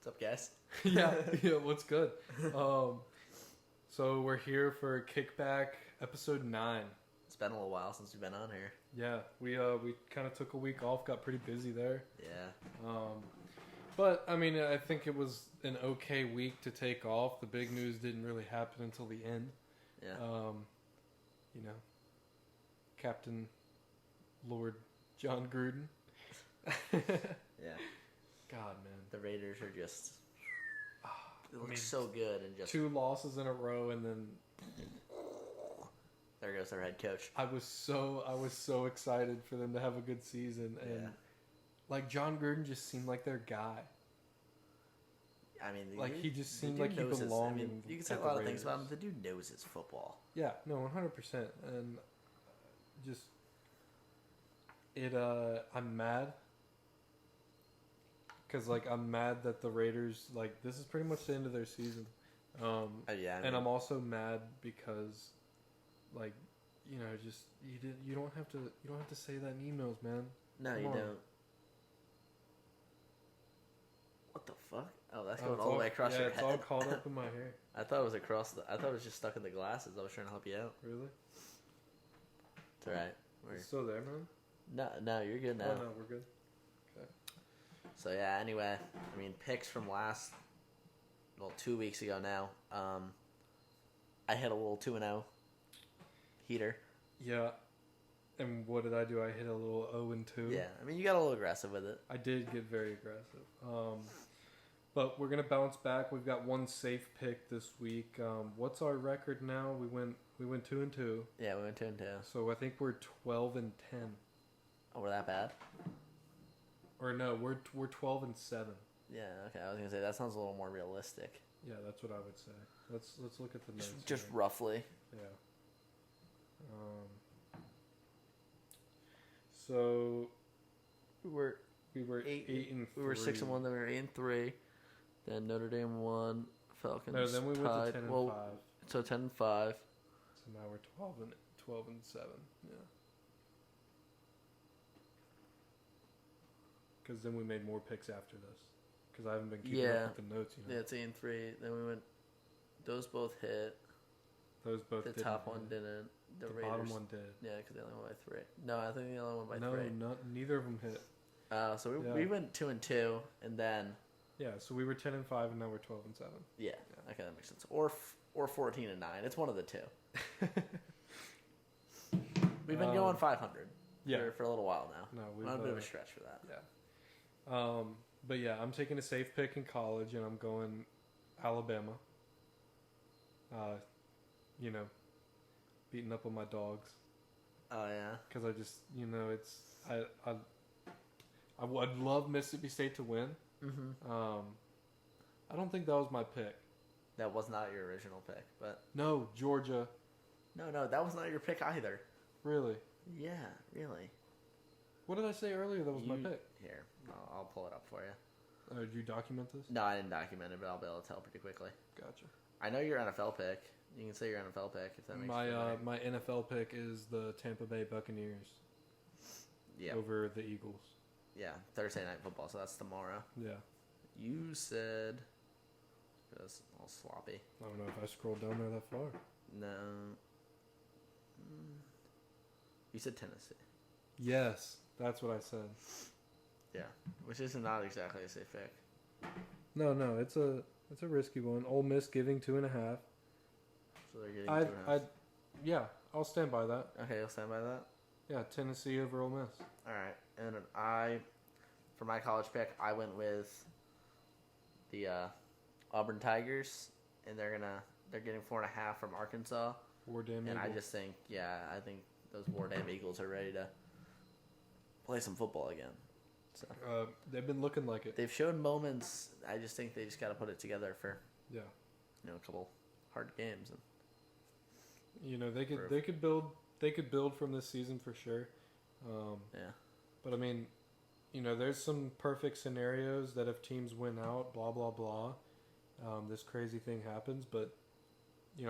What's up, guys? yeah, what's good? So we're here for Kickback episode 9. It's been a little while since we've been on here. Yeah, we kind of took a week off, got pretty busy there. Yeah. But I mean, I think it was an okay week to take off. The big news didn't really happen until the end. Yeah. Captain Lord John Gruden. Yeah. God, man. The Raiders are just... It looks so good and just... 2 losses in a row and then... There goes their head coach. I was so excited for them to have a good season. And, like, John Gruden just seemed like their guy. I mean... Like, he just seemed like he belonged in you can say a lot of things about him. The dude knows his football. Yeah, no, 100%. And just... I'm mad. Because, like, I'm mad that the Raiders, like, this is pretty much the end of their season. And I'm also mad because, like, just you don't have to say that in emails, man. No, you don't. What the fuck? Oh, that's going all the way across your head. Yeah, it's all caught up in my hair. I thought it was I thought it was just stuck in the glasses. I was trying to help you out. Really? It's alright. It's still there, man? No, you're good now. Oh, no, we're good. Okay. So, yeah, anyway, I mean, picks from 2 weeks ago now. I hit a little 2-0 heater. Yeah. And what did I do? I hit a little 0-2. Yeah, I mean, you got a little aggressive with it. I did get very aggressive. But we're going to bounce back. We've got one safe pick this week. What's our record now? We went 2-2. Yeah, we went 2-2. So I think we're 12-10. Oh, we're that bad? Or no, we're 12-7. Yeah, okay. I was gonna say that sounds a little more realistic. Yeah, that's what I would say. Let's look at the notes. Just roughly. Yeah. So we were 8-3. We were 6-1. Then we were 8-3. Then Notre Dame won. Falcons. No, then we went to 10-5. So 10-5. So now we're 12-7. Yeah. Because then we made more picks after this. Because I haven't been keeping up with the notes. Yeah, it's 8-3. Then we went. Those both hit. Those both. The top one didn't. The Raiders, bottom one did. Yeah, because they only won by 3. No, I think they only won by 3. No, neither of them hit. So we went 2-2, and then. Yeah, so we were 10-5, and now we're 12-7. Yeah. Okay, that makes sense. Or 14-9. It's one of the two. We've been going 500. Yeah. For a little while now. No, we're on a bit of a stretch for that. Yeah. But yeah, I'm taking a safe pick in college, and I'm going Alabama. Beating up on my dogs. Oh yeah. Because I just, it's I'd love Mississippi State to win. Mm-hmm. I don't think that was my pick. That was not your original pick, but no, Georgia. No, that was not your pick either. Really? Yeah, really. What did I say earlier? That was my pick. Here, I'll pull it up for you. Did you document this? No, I didn't document it, but I'll be able to tell pretty quickly. Gotcha. I know your NFL pick. You can say your NFL pick if that makes sense. My NFL pick is the Tampa Bay Buccaneers. Yeah. Over the Eagles. Yeah, Thursday Night Football, so that's tomorrow. Yeah. You said... It was all sloppy. I don't know if I scrolled down there that far. No. You said Tennessee. Yes, that's what I said. Yeah, which is not exactly a safe pick. No, it's a risky one. Ole Miss giving 2.5. So they're getting 2.5. Yeah, I'll stand by that. Okay, you'll stand by that? Yeah, Tennessee over Ole Miss. All right, and for my college pick, I went with the Auburn Tigers, and they're getting 4.5 from Arkansas. War Damn and Eagles. I just think, I think those War Damn Eagles are ready to play some football again. So they've been looking like it. They've shown moments. I just think they just got to put it together for a couple hard games. And they could build from this season for sure. But I mean, there's some perfect scenarios that if teams win out, blah blah blah, this crazy thing happens. But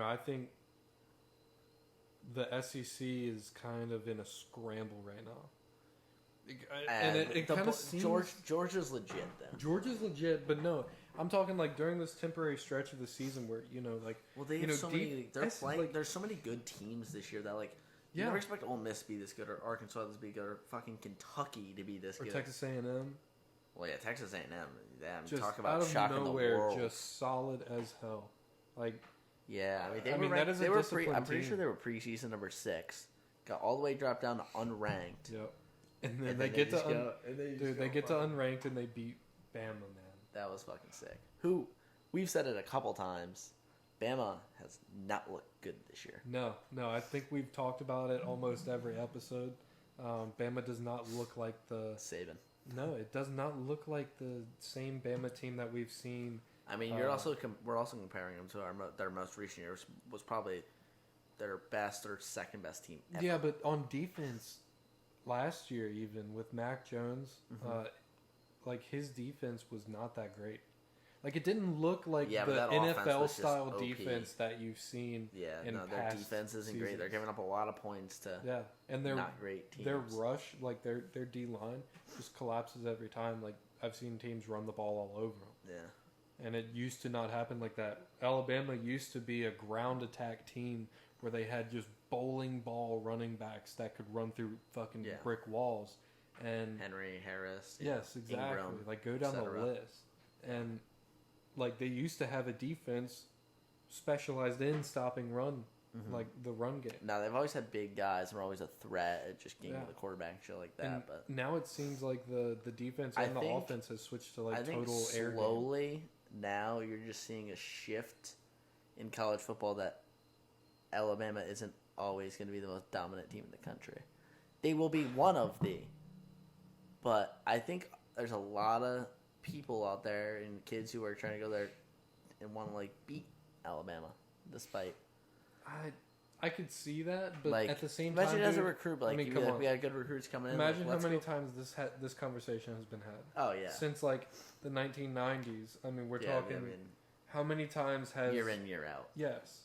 I think the SEC is kind of in a scramble right now. And it kind of seems... Georgia's legit, then. Georgia's legit, but no. I'm talking like during this temporary stretch of the season where like they have so many. They're playing. Like, there's so many good teams this year that like you never expect Ole Miss to be this good or Arkansas to be good or fucking Kentucky to be this good or Texas A&M. Well, yeah, Texas A&M. Damn, just talk about out of shocking nowhere, the world. Just solid as hell. Like, yeah, I mean, that is a disciplined I'm pretty team. sure they were preseason number 6. Got all the way dropped down to unranked. Yep. And then they get to unranked and they beat Bama, man. That was fucking sick. We've said it a couple times. Bama has not looked good this year. No. I think we've talked about it almost every episode. Bama does not look like the Saban. No, it does not look like the same Bama team that we've seen. I mean, we're also comparing them to their most recent years was probably their best or second best team ever. Yeah, but on defense, last year even with Mac Jones, like his defense was not that great. Like it didn't look like the NFL style defense that you've seen. Yeah, in their past defense isn't seasons. Great. They're giving up a lot of points to and they're not great teams. Their rush, like their D line, just collapses every time. Like I've seen teams run the ball all over them. Yeah, and it used to not happen like that. Alabama used to be a ground attack team where they had just bowling ball running backs that could run through fucking brick walls. And Henry, Harris. Yes, exactly. Ingram, like go down the list. And like they used to have a defense specialized in stopping run, like the run game. Now they've always had big guys and were always a threat at just getting the quarterback and shit like that. And but now it seems like the defense and the offense has switched to like total air game. Slowly now you're just seeing a shift in college football that Alabama isn't always going to be the most dominant team in the country. They will be one of the, but I think there's a lot of people out there and kids who are trying to go there and want to like beat Alabama, despite. I could see that, but like, at the same time, imagine as a recruit, like, we had good recruits coming in. Imagine how many times this conversation has been had. Oh yeah, since like the 1990s. I mean, we're talking. How many times has year in year out? Yes.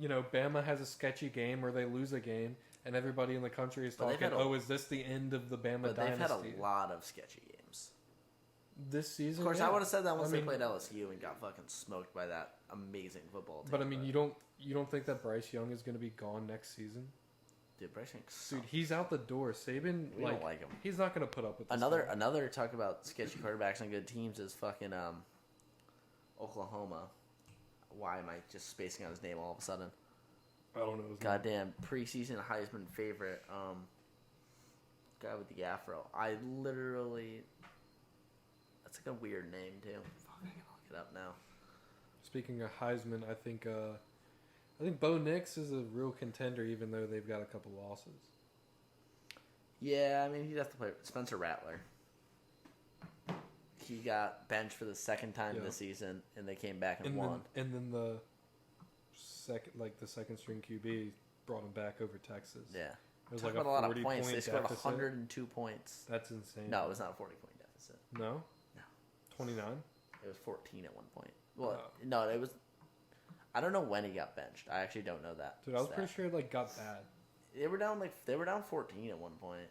Yeah. Bama has a sketchy game or they lose a game, and everybody in the country is talking. Is this the end of the Bama dynasty? They've had a lot of sketchy games this season. Of course, I would have said that once they played LSU and got fucking smoked by that amazing football team. But I mean, you don't think that Bryce Young is going to be gone next season? Dude, Bryce Young sucks. Dude, he's out the door. Saban, we don't like him. He's not going to put up with this. Another talk about sketchy quarterbacks and good teams is fucking Oklahoma. Why am I just spacing on his name all of a sudden? I don't know his name. Goddamn preseason Heisman favorite, guy with the afro. That's like a weird name too. Fuck, I can look it up now. Speaking of Heisman, I think Bo Nix is a real contender, even though they've got a couple losses. Yeah, I mean he'd have to play Spencer Rattler. He got benched for the second time this season, and they came back and won. And then the second string QB brought him back over Texas. Yeah, it was like a lot of points. They scored 102 points. That's insane. No, it was not a 40-point deficit. No. 29. It was 14 at one point. Well, no, it was. I don't know when he got benched. I actually don't know that. Dude, I was pretty sure it got bad. They were down 14 at one point.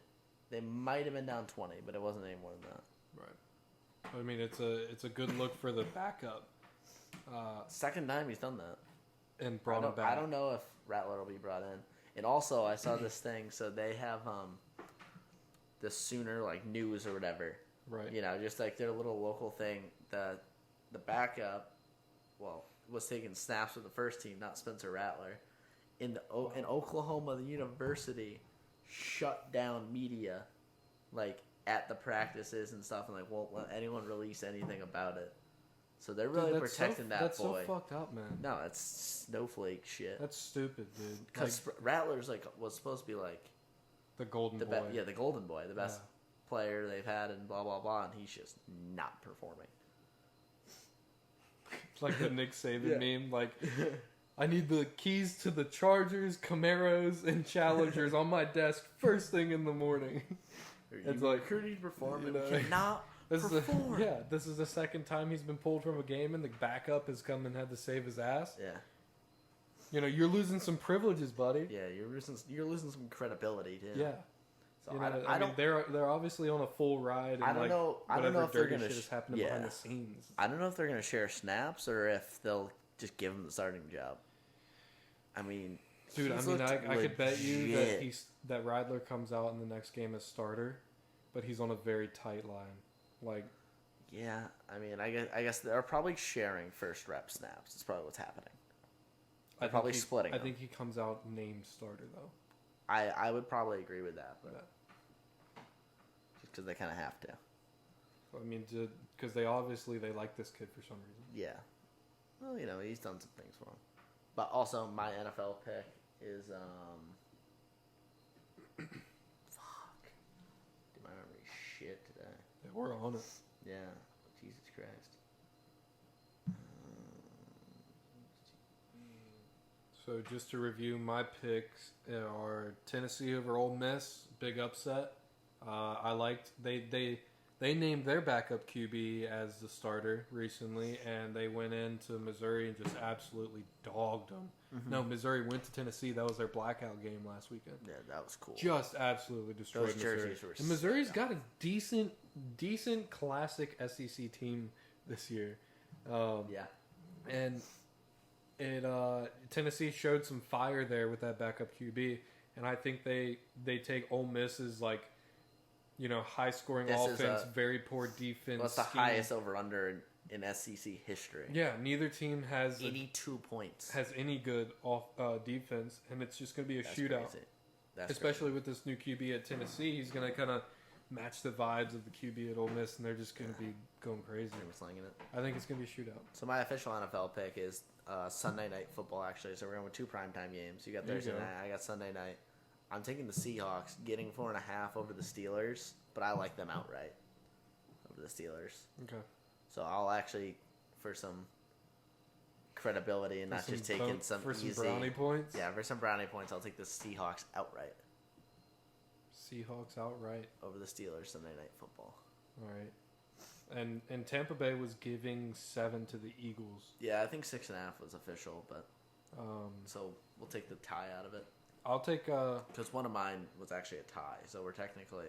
They might have been down 20, but it wasn't any more than that. Right. I mean, it's a good look for the backup. Second time he's done that. And brought him back. I don't know if Rattler will be brought in. And also, I saw this thing. So they have the Sooner news or whatever. Right. Just like their little local thing. The backup, was taking snaps with the first team, not Spencer Rattler. In Oklahoma, the university shut down media, at the practices and stuff, and won't let anyone release anything about it. So they're really protecting that boy. That's so fucked up, man. No, that's snowflake shit. That's stupid, dude. Because Rattler's was supposed to be the golden boy. The golden boy, the best player they've had, and blah blah blah, and he's just not performing. It's like the Nick Saban meme, I need the keys to the Chargers, Camaros, and Challengers on my desk first thing in the morning. It's recruiting performance cannot perform. This is the second time he's been pulled from a game, and the backup has come and had to save his ass. Yeah. You're losing some privileges, buddy. Yeah, you're losing some credibility too. Yeah. So you know, I mean, they're obviously on a full ride. And I don't know. I don't know if they're gonna. Shit is happening behind the scenes. I don't know if they're gonna share snaps or if they'll just give him the starting job. I mean, dude. I mean, I could bet you that Radler comes out in the next game as starter, but he's on a very tight line. Like, yeah. I mean, I guess they're probably sharing first rep snaps. That's probably what's happening. They're probably splitting. I think he comes out named starter though. I would probably agree with that, but just because they kind of have to. I mean, because they like this kid for some reason. Yeah. Well, you know, he's done some things for him. But also, my NFL pick is fuck. Dude, my memory's shit today. Yeah, we're on it. Yeah. Jesus Christ. So just to review, my picks are Tennessee over Ole Miss, big upset. I liked they named their backup QB as the starter recently, and they went into Missouri and just absolutely dogged them. Mm-hmm. No, Missouri went to Tennessee. That was their blackout game last weekend. Yeah, that was cool. Just absolutely destroyed Missouri. And Missouri's got a decent classic SEC team this year. And Tennessee showed some fire there with that backup QB, and I think they take Ole Miss's high scoring offense, very poor defense. What's the highest over under in SEC history? Yeah, neither team has 82 points. Has any good defense, and it's just going to be a shootout. Especially with this new QB at Tennessee, he's going to kind of match the vibes of the QB at Ole Miss, and they're just going to be going crazy. They were slinging it. I think it's going to be a shootout. So my official NFL pick is Sunday night football, actually. So we're going with 2 primetime games. You got Thursday night, I got Sunday night. I'm taking the Seahawks, getting 4.5 over the Steelers, but I like them outright over the Steelers. Okay. So I'll actually, for some credibility and not just taking some easy brownie points. Yeah, for some brownie points, I'll take the Seahawks outright. Seahawks outright over the Steelers Sunday night football. All right. And Tampa Bay was giving 7 to the Eagles. Yeah, I think 6.5 was official, but so we'll take the tie out of it. I'll take because one of mine was actually a tie, so we're technically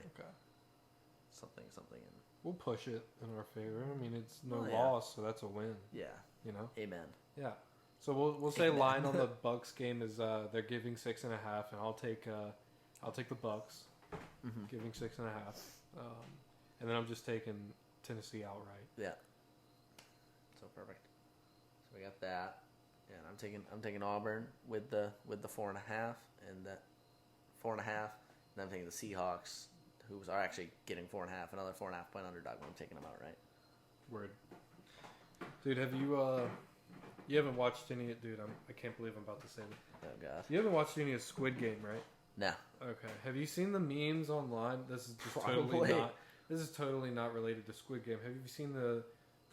something. We'll push it in our favor. I mean, it's no loss, so that's a win. Yeah, you know. Amen. Yeah. So we'll say line on the Bucks game is they're giving 6.5, and I'll take the Bucks, giving 6.5, and then I'm just taking Tennessee outright. Yeah. So perfect. So we got that. Yeah, I'm taking Auburn with the 4.5 and that 4.5, and then I'm taking the Seahawks, who are actually getting 4.5, another 4.5 point underdog. But I'm taking them outright. Word, dude. Have you haven't watched any? Dude, I can't believe I'm about to say this. Oh God, you haven't watched any of Squid Game, right? No. Okay. Have you seen the memes online? This is just totally not related to Squid Game. Have you seen the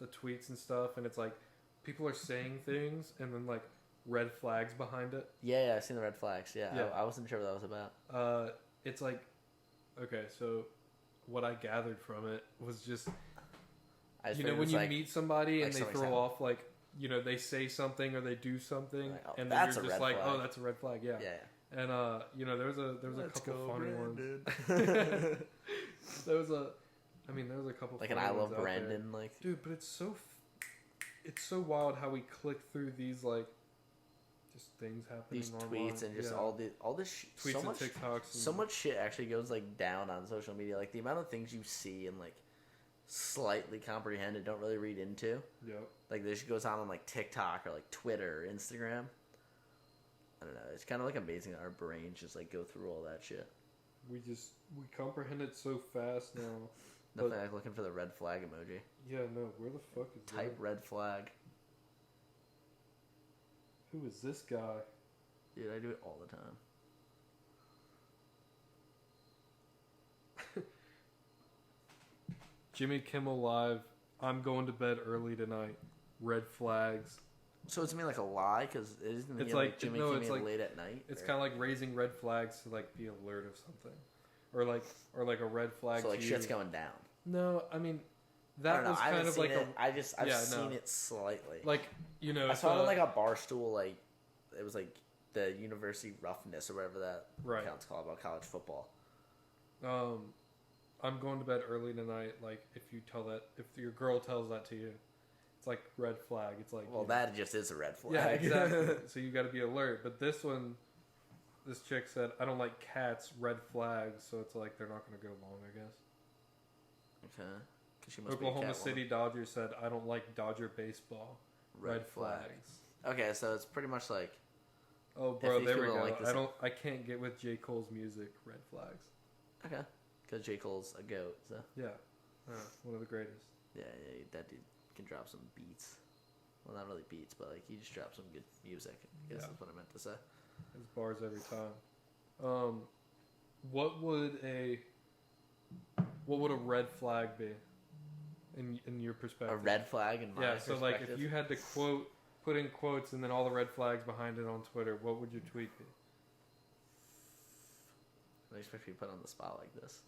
tweets and stuff? And it's like people are saying things and then like red flags behind it. Yeah, I've seen the red flags. Yeah. I wasn't sure what that was about. It's like, okay, so what I gathered from it was just, when you meet somebody and they throw off like, they say something or they do something, and then you're just like, oh, that's a red flag. Yeah. And there was a couple funny ones. there was a couple like funny an I ones Love Brandon, like, dude. But it's so wild how we click through these like just things happening. These online. tweets and just all this tweets so and much TikToks. So much shit actually goes like down on social media. Like the amount of things you see and like slightly comprehend and don't really read into. Yep. Like this goes on like TikTok or like Twitter or Instagram. I don't know. It's kind of like amazing that our brains just like go through all that shit. We comprehend it so fast now. Nothing like looking for the red flag emoji. Yeah, no. Where the fuck is Type red flag. Who is this guy? Dude, I do it all the time. Jimmy Kimmel Live. I'm going to bed early tonight. Red flags. So it's like a lie because it isn't. It's like Jimmy Kimmel late at night. It's kind of like raising red flags to like be alert of something, or like a red flag. So like shit's going down. No, I mean that was kind of like I've seen it slightly. Like I saw it on like a bar stool. Like it was like the University Roughness or whatever that account's called about college football. I'm going to bed early tonight. Like, if your girl tells that to you, it's like red flag. It's like, well, that just is a red flag. Yeah, exactly. So you got to be alert. But this one, this chick said, I don't like cats, red flags. So it's like they're not going to go long, I guess. Okay. She must Oklahoma City Dodgers said, I don't like Dodger baseball, red flags. Okay, so it's pretty much like. Oh, bro, there we go. I can't get with J. Cole's music, red flags. Okay. Because J. Cole's a goat, so. Yeah. One of the greatest. Yeah, that dude can drop some beats. Well, not really beats, but like he just drops some good music. I guess that's what I meant to say. His bars every time. What would a red flag be in your perspective? A red flag in my perspective? So like if you had to put in quotes and then all the red flags behind it on Twitter, what would your tweet be? I expect you to put on the spot like this.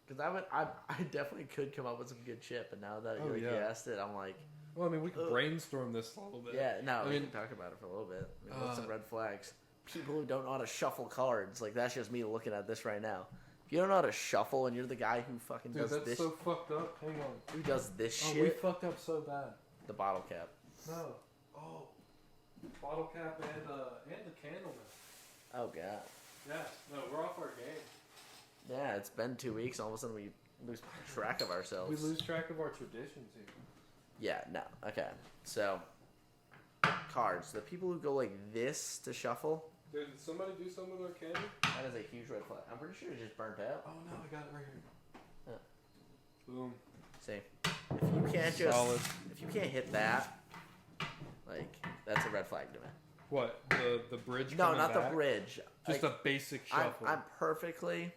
Because I definitely could come up with some good shit, but now that you asked it, I'm like. Well, I mean, we could brainstorm this a little bit. Yeah, no, we can talk about it for a little bit. What's some red flags? People who don't know how to shuffle cards. Like, that's just me looking at this right now. If you don't know how to shuffle and you're the guy who fucking does this. Dude, that's so fucked up. Hang on. Who does this shit? We fucked up so bad. The bottle cap. No. Oh. Bottle cap and the candleman. Oh, God. Yeah. No, we're off our game. Yeah, it's been 2 weeks. All of a sudden, we lose track of ourselves. We lose track of our traditions here. Yeah, no. Okay. So, cards. The people who go like this to shuffle. Dude, did somebody do something with our candy? That is a huge red flag. I'm pretty sure it just burnt out. Oh, no. I got it right here. Boom. See. If you can't hit that, like, that's a red flag to me. What? The bridge? No, not back? The bridge. Just like, a basic shuffle. I'm perfectly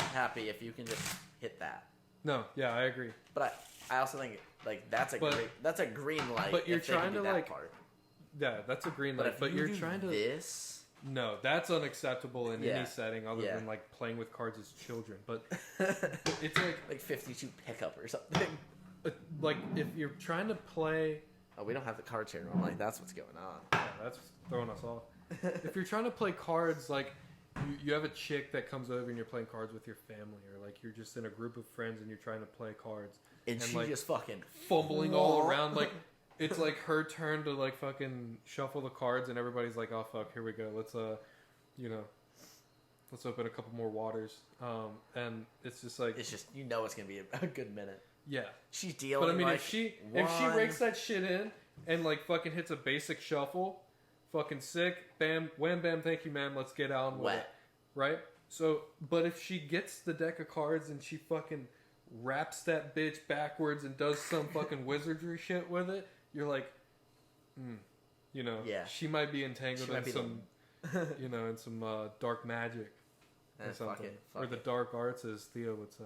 happy if you can just hit that. No, yeah, I agree. But I also think like that's a green light. But you're trying to like part. Yeah, that's a green light. But you're trying to this. No, that's unacceptable in any setting other than like playing with cards as children. But it's like 52 pickup or something. Like if you're trying to play. Oh, we don't have the cards here. I'm like, that's what's going on. Yeah, that's throwing us off. If you're trying to play cards, like you have a chick that comes over and you're playing cards with your family, or like you're just in a group of friends and you're trying to play cards, and she like, just fucking fumbling all around, like it's like her turn to like fucking shuffle the cards, and everybody's like, oh fuck, here we go, let's open a couple more waters, and it's just like it's gonna be a good minute. Yeah, she's dealing. But I mean, like if she rakes that shit in and like fucking hits a basic shuffle, fucking sick, bam, wham, bam, thank you, ma'am, let's get out with it, right? So, but if she gets the deck of cards and she fucking wraps that bitch backwards and does some fucking wizardry shit with it, you're like, she might be entangled in some, in some dark magic or something, or the dark arts, as Theo would say.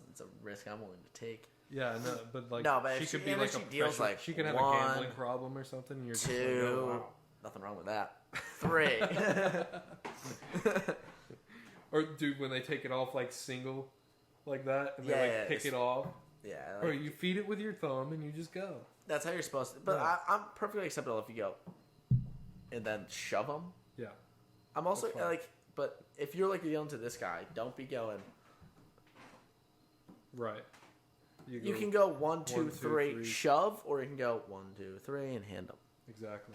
It's a risk I'm willing to take. Yeah, no, but like she could be like she could have a gambling problem or something. And you're just like, oh, wow. Nothing wrong with that. 3. Or dude, when they take it off like single, like that, and they pick it off. Yeah. Or you feed it with your thumb and you just go. That's how you're supposed to. But I'm perfectly acceptable if you go and then shove them. Yeah. I'm also like, but if you're like yelling to this guy, don't be going. Right. You can go 1, 2, 3, shove, or you can go 1, 2, 3, and hand them. Exactly.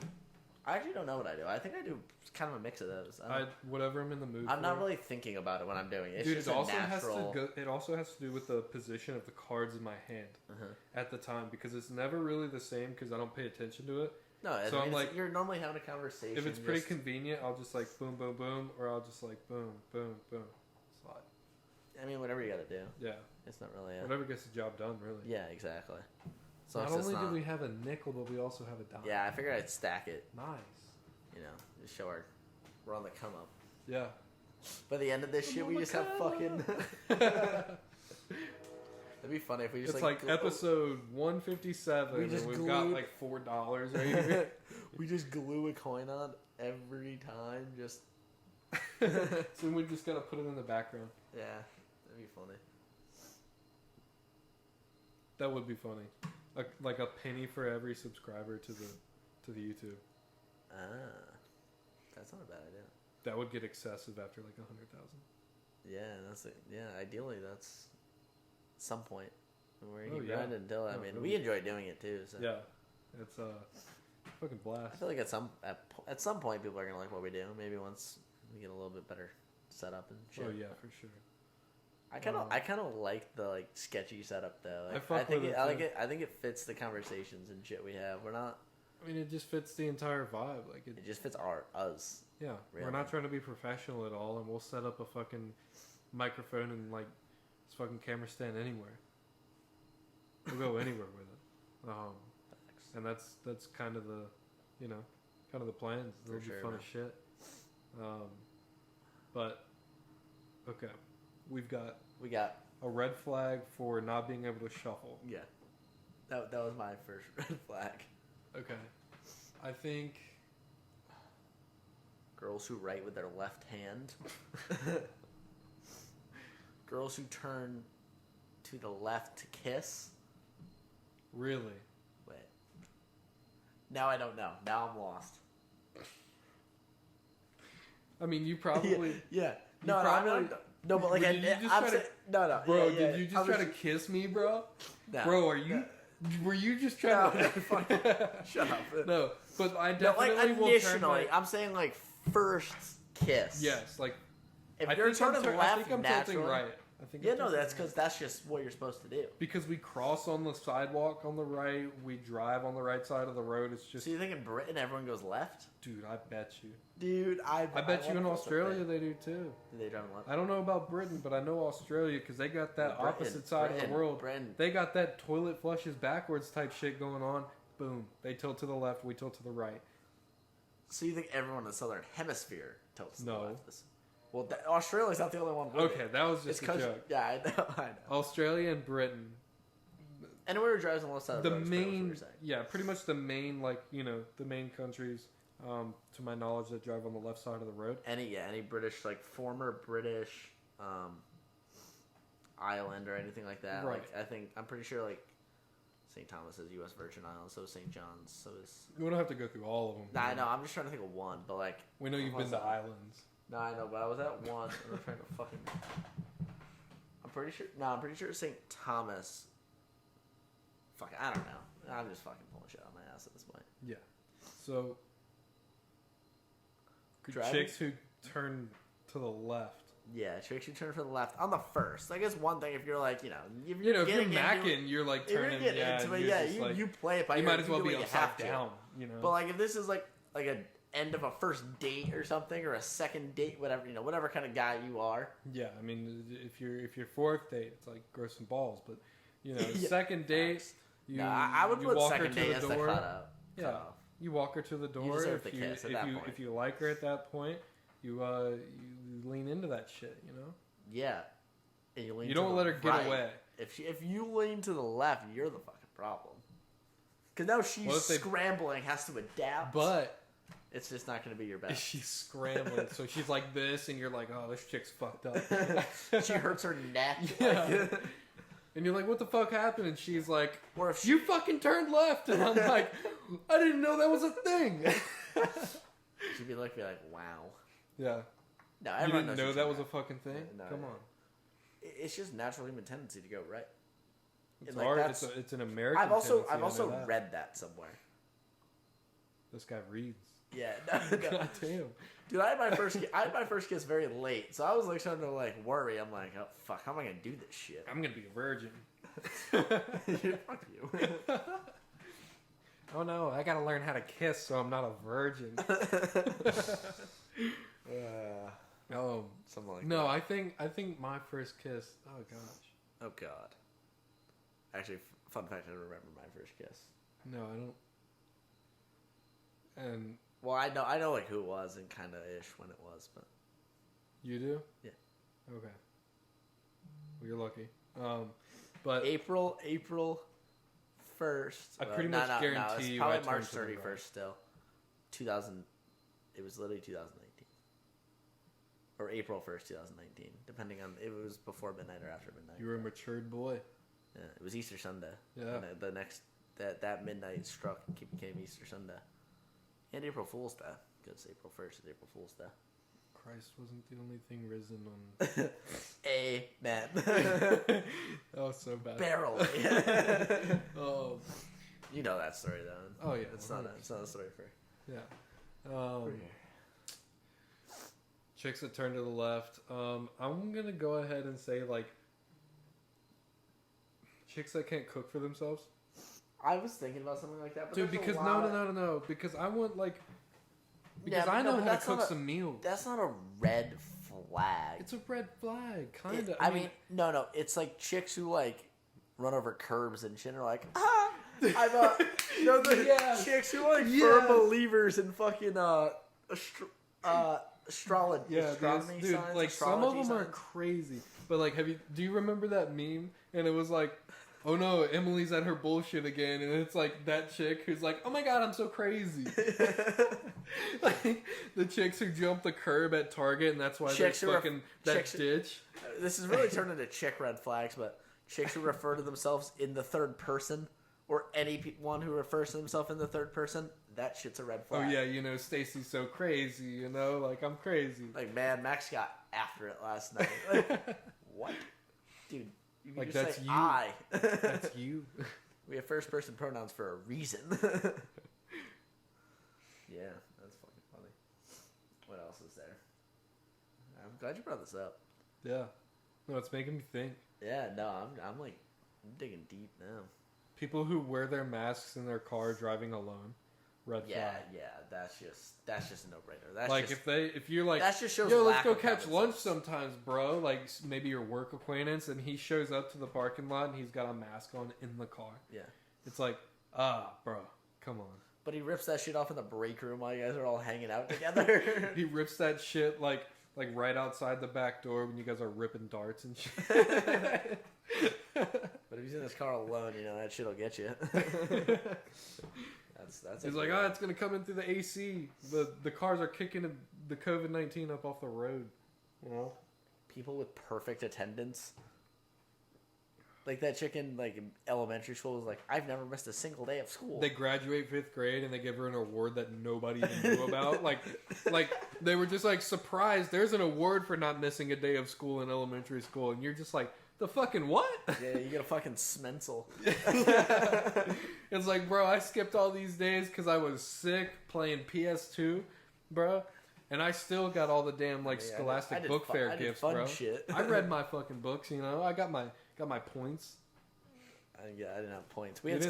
I actually don't know what I do. I think I do kind of a mix of those. Whatever I'm in the mood. I'm not really thinking about it when I'm doing it. It's just it also natural. it also has to do with the position of the cards in my hand at the time, because it's never really the same because I don't pay attention to it. No, so I'm like, you're normally having a conversation. If it's pretty convenient, I'll just like boom, boom, boom, or I'll just like boom, boom, boom, slide. I mean, whatever you got to do. Yeah. It's not really whatever gets the job done, really. Yeah, exactly. So not only do we have a nickel, but we also have a dime. Yeah, I figured I'd stack it. Nice. Just show we're on the come up. Yeah. By the end of this shit, we just have fucking. That'd be funny if we just it's like episode 157 and we've got like $4 right here. We just glue a coin on every time, just. So we just gotta put it in the background. Yeah. That'd be funny. That would be funny. Like a penny for every subscriber to the YouTube. Ah, that's not a bad idea. That would get excessive after like 100,000. Yeah, ideally, that's some point where you grind it until. I mean, we enjoy doing it too. So. Yeah, it's fucking blast. I feel like at some point people are gonna like what we do. Maybe once we get a little bit better setup and shit. Oh yeah, for sure. I kind of like the sketchy setup though. I think it fits the conversations and shit we have. We're not. I mean, it just fits the entire vibe. It just fits us. Yeah, really. We're not trying to be professional at all, and we'll set up a fucking microphone and this fucking camera stand anywhere. We'll go anywhere with it. And that's kind of the plans. It'll be fun as shit. But okay, we got a red flag for not being able to shuffle. Yeah, that was my first red flag. Okay, I think girls who write with their left hand. Girls who turn to the left to kiss. Really? Wait. Now I don't know. Now I'm lost. I mean, you probably... Yeah. No, but like... Bro, did you just try to kiss me, bro? No. Bro, are you... Were you just trying to... Shut up. No, but I definitely will turn my... I'm saying first kiss. Yes, if you're turning left, I think I'm tilting right. That's because that's just what you're supposed to do. Because we cross on the sidewalk on the right, we drive on the right side of the road. It's just. So you think in Britain everyone goes left? Dude, I bet you. Dude, I bet you in Australia they do too. Do they drive left? I don't know about Britain, but I know Australia because they got that opposite side of the world. They got that toilet flushes backwards type shit going on. Boom, they tilt to the left, we tilt to the right. So you think everyone in the southern hemisphere tilts to the left? Well, Australia's not the only one. Okay, that was just a joke. Yeah, I know. Australia and Britain. Anywhere who drives on the left side of the road. Pretty much the main, the main countries, to my knowledge, that drive on the left side of the road. Any British, former British island or anything like that. Right. I'm pretty sure, St. Thomas is U.S. Virgin Islands, so St. John's, so is... We don't have to go through all of them. Nah, I know. I'm just trying to think of one, but, We know you've been to islands. No, I know, but I was at one, and I'm trying to fucking... I'm pretty sure St. Thomas... Fuck, I don't know. I'm just fucking pulling shit out of my ass at this point. Yeah. So... Chicks who turn to the left. Yeah, chicks who turn to the left on the first. I guess one thing if you're if you're macking, you're turning. If you're getting into it, you play it by you ear. might as well be upside down. But if this is like an end of a first date or something, or a second date, whatever kind of guy you are. Yeah, I mean, if your fourth date, it's grow some balls. But second date, I would put second date as the cutoff. Yeah, you walk her to the door. You deserve the kiss at that point. If you like her at that point, you lean into that shit. Yeah, and you don't let her get away. If you lean to the left, you're the fucking problem. Because now she's scrambling, has to adapt. But it's just not going to be your best. She's scrambling, so she's like this, and you're like, oh, this chick's fucked up. She hurts her neck. Yeah. And you're like, what the fuck happened? And she's like, you fucking turned left. And I'm like, I didn't know that was a thing. She'd be like, wow. Yeah. No, you didn't know that was a fucking thing? No, Come on. It's just natural human tendency to go right. It's hard. It's an American I've also read that somewhere. This guy reads. Yeah. No. God damn. Dude, I had my first kiss very late, so I was starting to worry. I'm like, oh fuck, how am I gonna do this shit? I'm gonna be a virgin. Fuck you. Oh no, I gotta learn how to kiss, so I'm not a virgin. Something like no, that. I think my first kiss. Oh gosh. Oh god. Actually, fun fact: I don't remember my first kiss. No, I don't. And well, I know who it was and kind of ish when it was, but you do? Yeah. Okay. Well, you're lucky. But April 1st. I pretty much guarantee you. Probably March 31st still. 2000. It was literally 2019. Or April 1st, 2019, depending on it was before midnight or after midnight. You were a matured boy. Yeah, it was Easter Sunday. Yeah. And the next that midnight struck became Easter Sunday. And April Fool's Day, because April 1st is April Fool's Day. Christ wasn't the only thing risen on. Amen. That was so bad. Barely. Oh, you know that story, though. Oh yeah, it's not a story for. Yeah. Chicks that turn to the left. I'm gonna go ahead and say like chicks that can't cook for themselves. I was thinking about something like that, but dude. Because no. Because I want like. Because I know how to cook some meals. That's not a red flag. It's a red flag, kind of. I mean, no. It's like chicks who like run over curbs and shit are like, chicks who are like firm believers in fucking astrology. Yeah, astronomy dude. signs, like some of them signs. are crazy, but like, do you remember that meme? And it was like, oh no, Emily's at her bullshit again, and it's like that chick who's like, oh my god, I'm so crazy. Like the chicks who jump the curb at Target, and that's why they're fucking ditch. This is really turned into chick red flags, but chicks who refer to themselves in the third person, or anyone who refers to themselves in the third person, that shit's a red flag. Oh yeah, Stacy's so crazy, like I'm crazy. Like Mad Max got after it last night. Like, what? Dude. You can like just that's say you. I. That's you. We have first person pronouns for a reason. Yeah, that's fucking funny. What else is there? I'm glad you brought this up. Yeah. No, it's making me think. Yeah, no, I'm digging deep now. People who wear their masks in their car driving alone. Red flag. Yeah, that's just a no-brainer. That's like just, if you're like, that just shows yo, let's lack go of catch common lunch sense. sometimes, bro. Like maybe your work acquaintance, and he shows up to the parking lot and he's got a mask on in the car. Yeah, it's like, bro, come on. But he rips that shit off in the break room while you guys are all hanging out together. He rips that shit like right outside the back door when you guys are ripping darts and shit. But if he's in his car alone, that shit'll get you. That's. He's like, it's gonna come in through the AC. The cars are kicking the COVID-19 up off the road. People with perfect attendance. Like that chick in elementary school was like, I've never missed a single day of school. They graduate 5th grade and they give her an award that nobody even knew about. Like they were just like surprised. There's an award for not missing a day of school in elementary school, and you're just like, the fucking what? Yeah, you get a fucking Smensel. It's like, bro, I skipped all these days because I was sick playing PS2, bro. And I still got all the damn Scholastic Book Fair gifts, bro. Shit. I read my fucking books, I got my points. I didn't have points. We had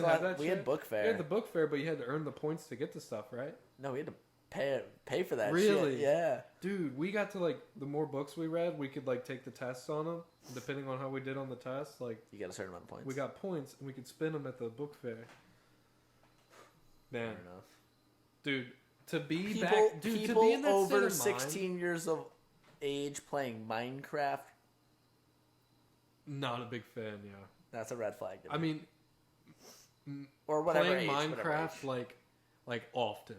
Book Fair. We had the Book Fair, but you had to earn the points to get the stuff, right? No, we had to pay for that really? shit. Yeah. Dude, we got to the more books we read, we could take the tests on them. Depending on how we did on the test, you got a certain amount of points. We got points, and we could spend them at the book fair. Man, fair enough. Dude, to be in that over state of 16 years of age playing Minecraft. Not a big fan, yeah. That's a red flag. I mean, or whatever. Playing age, Minecraft whatever often.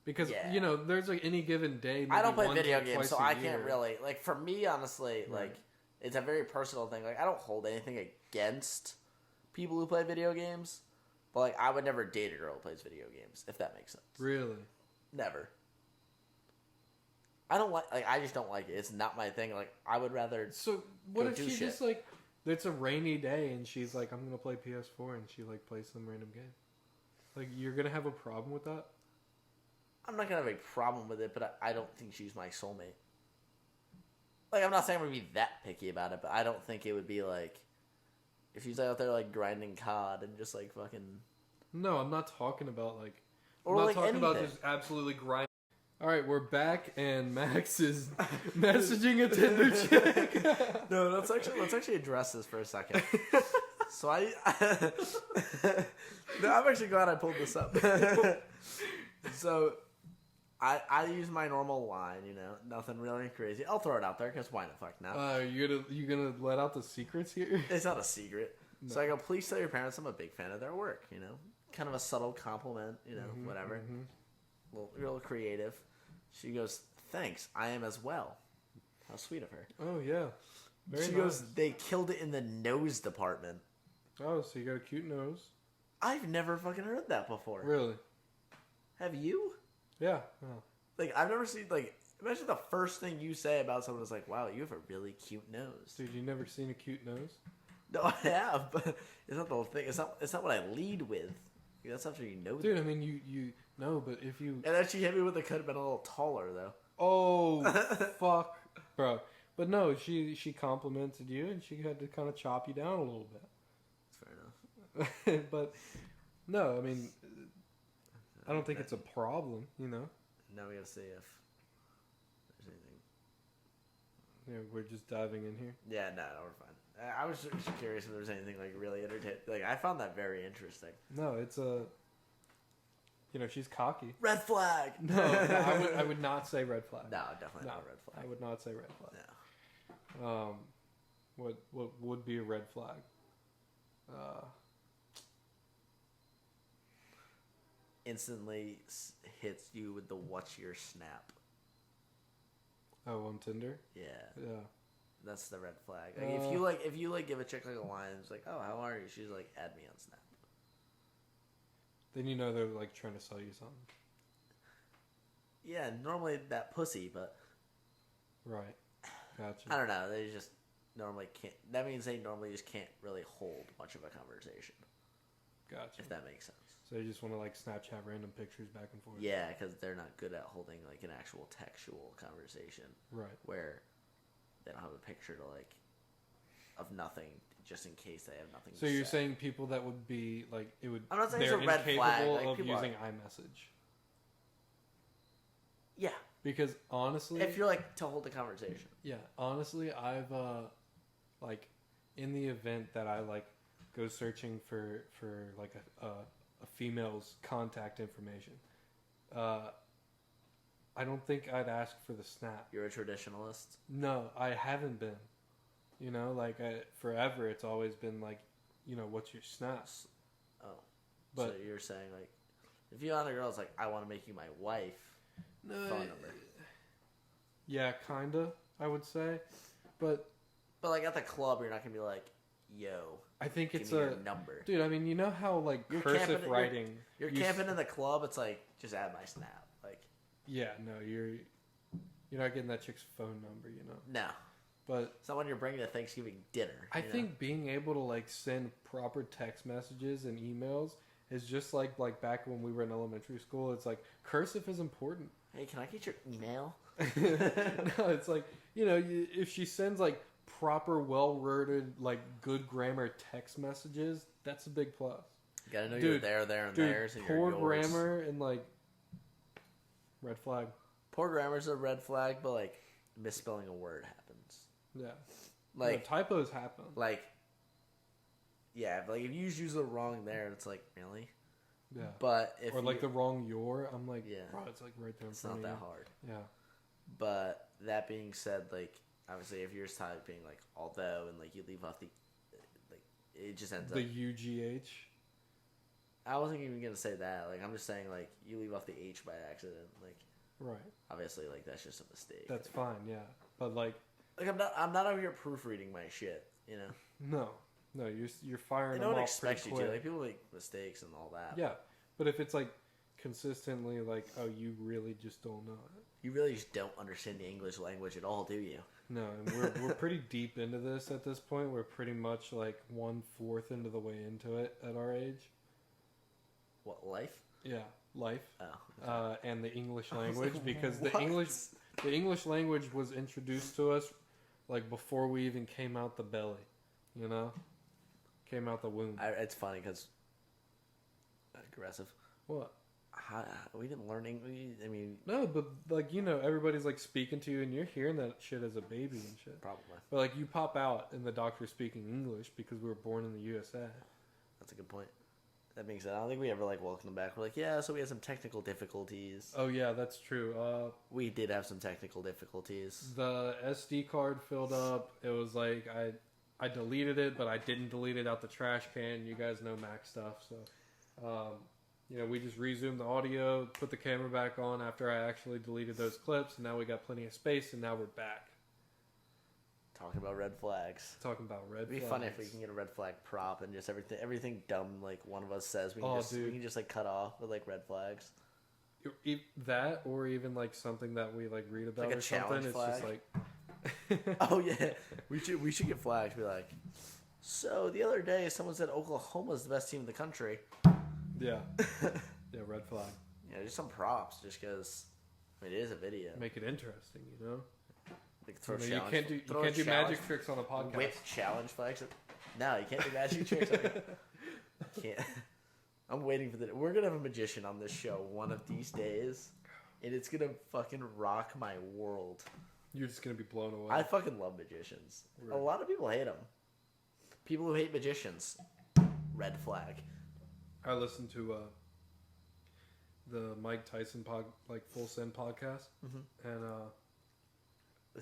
Because, there's any given day. Maybe I don't play once video or games, twice so a I year. can't really. For me, honestly, Right. it's a very personal thing. I don't hold anything against people who play video games, but I would never date a girl who plays video games, if that makes sense. Really? Never. I don't I just don't like it. It's not my thing. I would rather. So what if she shit. just it's a rainy day and she's like, I'm gonna play PS4, and she plays some random game? You're gonna have a problem with that? I'm not gonna have a problem with it, but I don't think she's my soulmate. I'm not saying I'm gonna be that picky about it, but I don't think it would be if she's out there grinding COD and just fucking. No, I'm not talking about Or I'm not talking about anything. just absolutely grinding. All right, we're back, and Max is messaging a Tinder chick. No, let's actually address this for a second. So I'm actually glad I pulled this up. So I use my normal line, nothing really crazy. I'll throw it out there because why the fuck not? You gonna let out the secrets here? It's not a secret. No. So I go, please tell your parents I'm a big fan of their work. Kind of a subtle compliment. Whatever. Mm-hmm. Real creative. She goes, thanks. I am as well. How sweet of her. Oh yeah. Very she nice. goes, they killed it in the nose department. Oh, so you got a cute nose? I've never fucking heard that before. Really? Have you? Yeah. Oh. I've never seen Imagine the first thing you say about someone is like, "Wow, you have a really cute nose." Dude, you never seen a cute nose? No, I have, but it's not the whole thing. It's not what I lead with. That's after you know. Dude, I mean, you know, but if you... And then she hit me with it could have been a little taller, though. Oh, fuck. Bro. But no, she complimented you, and she had to kind of chop you down a little bit. That's fair enough. But, no, I mean, I don't think it's a problem, you know? Now we gotta see if there's anything. Yeah, we're just diving in here. Yeah, no, we're fine. I was just curious if there was anything, like, really entertaining. Like, I found that very interesting. No, it's a... You know, she's cocky. Red flag! No, I would not say red flag. No, definitely not red flag. I would not say red flag. No. What would be a red flag? Instantly hits you with the "What's your snap?" Oh, on Tinder? Yeah. Yeah. That's the red flag. Like, if you give a chick like a line, it's like, "Oh, how are you?" She's like, "Add me on Snap." Then you know they're like trying to sell you something. Yeah, normally that pussy, but right. Gotcha. I don't know. They just normally can't. That means they normally just can't really hold much of a conversation. Gotcha. If that makes sense. So you just want to like Snapchat random pictures back and forth. Yeah, because they're not good at holding like an actual textual conversation. Right. Where they don't have a picture to like of nothing, just in case they have nothing. So you're saying people that would be like it would. I'm not saying they're it's a red flag. incapable Like, of people using are... iMessage. Yeah. Because honestly, if you're like to hold a conversation. Yeah, honestly, I've like in the event that I like go searching for like a female's contact information, I don't think I'd ask for the snap. You're a traditionalist? No, I haven't been. You know, like forever, it's always been like, you know, what's your snap? Oh, but so you're saying like, if you on a girl, it's like, I want to make you my wife. No, phone number. Yeah, kinda. I would say, but like at the club, you're not gonna be like, yo. I think it's your number, dude. I mean, you know how like you're cursive writing. You're camping in the club. It's like, just add my snap. Like, yeah, no, you're not getting that chick's phone number, you know. No, but it's not when you're bringing to Thanksgiving dinner. I think being able to like send proper text messages and emails is just like back when we were in elementary school. It's like cursive is important. Hey, can I get your email? No, it's like, you know, if she sends like proper, well-worded, like good grammar text messages, that's a big plus. You gotta know you're there, and theirs, and poor you're yours. grammar and like red flag. Poor grammar's a red flag, but like misspelling a word happens. Yeah, like no, typos happen. Like, yeah, but like if you use the wrong there, it's like, really. Yeah. But if like the wrong your, I'm like, yeah, bro, it's like right there in front of you. It's not that hard. Yeah. But that being said, like obviously if you're just typing like although and like you leave off the like it just ends the up UGH. I wasn't even gonna say that. Like I'm just saying like you leave off the H by accident. Like right. Obviously like that's just a mistake. That's fine, yeah. But like I'm not over here proofreading my shit, you know? No, you're firing. They don't expect you to. Like people make mistakes and all that. Yeah, but if it's like consistently like, oh, you really just don't know it. You really just don't understand the English language at all, do you? No, and we're pretty deep into this at this point. We're pretty much like 1/4 into the way into it at our age. What, life? Yeah, life. Oh. Okay. And the English language like, because what? the English language was introduced to us like before we even came out the belly, you know, came out the womb. It's funny because aggressive. What? We didn't learn English. I mean, no, but like you know, everybody's like speaking to you, and you're hearing that shit as a baby and shit. Probably. But like you pop out, and the doctor's speaking English because we were born in the USA. That's a good point. That being said, I don't think we ever like welcomed them back. We're like, yeah, so we had some technical difficulties. Oh yeah, that's true. We did have some technical difficulties. The SD card filled up. It was like I deleted it, but I didn't delete it out the trash can. You guys know Mac stuff, so. You know, we just resumed the audio, put the camera back on after I actually deleted those clips, and now we got plenty of space, and now we're back. Talking about red flags. Talking about red flags. It'd be funny if we can get a red flag prop and just everything dumb like one of us says we can, we can just like cut off with like red flags. That, or even like something that we like read about, like a or something. flag. It's just like, oh yeah, we should get flags. Be like, so the other day someone said Oklahoma's the best team in the country. Yeah, yeah, red flag. Yeah, just some props, just because it is a video. Make it interesting, you know. Like throw you can't do magic tricks on the podcast. Whip challenge flags. No, you can't do magic tricks. Can't. I'm waiting for we're gonna have a magician on this show one of these days, and it's gonna fucking rock my world. You're just gonna be blown away. I fucking love magicians. Right. A lot of people hate them. People who hate magicians, red flag. I listened to the Mike Tyson Full Send podcast, and